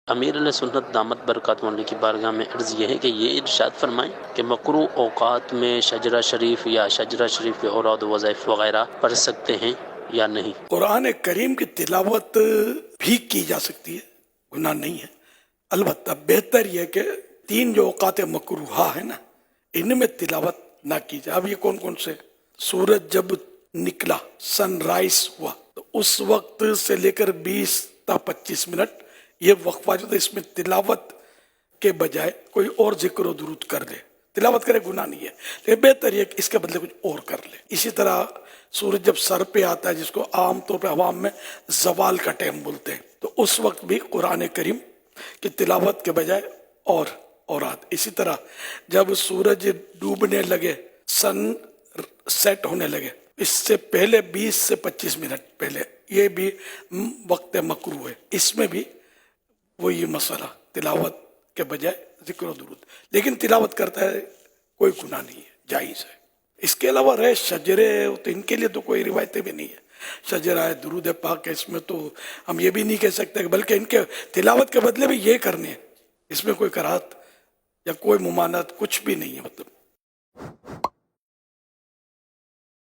امیر علیہ سنت دامت برکاتہ علیہ کی بارگاہ میں عرض یہ ہے کہ یہ ارشاد فرمائیں کہ مکروہ اوقات میں شجرہ شریف یا شجرہ شریف کے اوراد و وظائف وغیرہ پڑھ سکتے ہیں یا نہیں؟ قرآن کریم کی تلاوت بھی کی جا سکتی ہے، گناہ نہیں ہے، البتہ بہتر یہ کہ تین جو اوقات مکروہہ ہیں نا ان میں تلاوت نہ کی جائے۔ اب یہ کون کون سے؟ سورج جب نکلا، سن رائز ہوا، تو اس وقت سے لے کر 20 تا 25 منٹ یہ وقفہ جو تھا، اس میں تلاوت کے بجائے کوئی اور ذکر و درود کر لے، تلاوت کرے گناہ نہیں ہے، لیکن بہتر یہ کہ اس کے بدلے کچھ اور کر لے۔ اسی طرح سورج جب سر پہ آتا ہے، جس کو عام طور پہ عوام میں زوال کا ٹائم بولتے ہیں، تو اس وقت بھی قرآن کریم کی تلاوت کے بجائے اور اورات۔ اسی طرح جب سورج ڈوبنے لگے، سن سیٹ ہونے لگے، اس سے پہلے 20 سے 25 منٹ پہلے، یہ بھی وقت مکروہ ہے، اس میں بھی وہی مسئلہ، تلاوت کے بجائے ذکر و درود، لیکن تلاوت کرتا ہے کوئی گناہ نہیں ہے، جائز ہے۔ اس کے علاوہ رہے شجرے، تو ان کے لیے تو کوئی روایتیں بھی نہیں ہے، شجرہ ہے، درود پاک ہے، اس میں تو ہم یہ بھی نہیں کہہ سکتے کہ بلکہ ان کے تلاوت کے بدلے بھی یہ کرنے ہیں، اس میں کوئی کراہت یا کوئی ممانعت کچھ بھی نہیں ہے، مطلب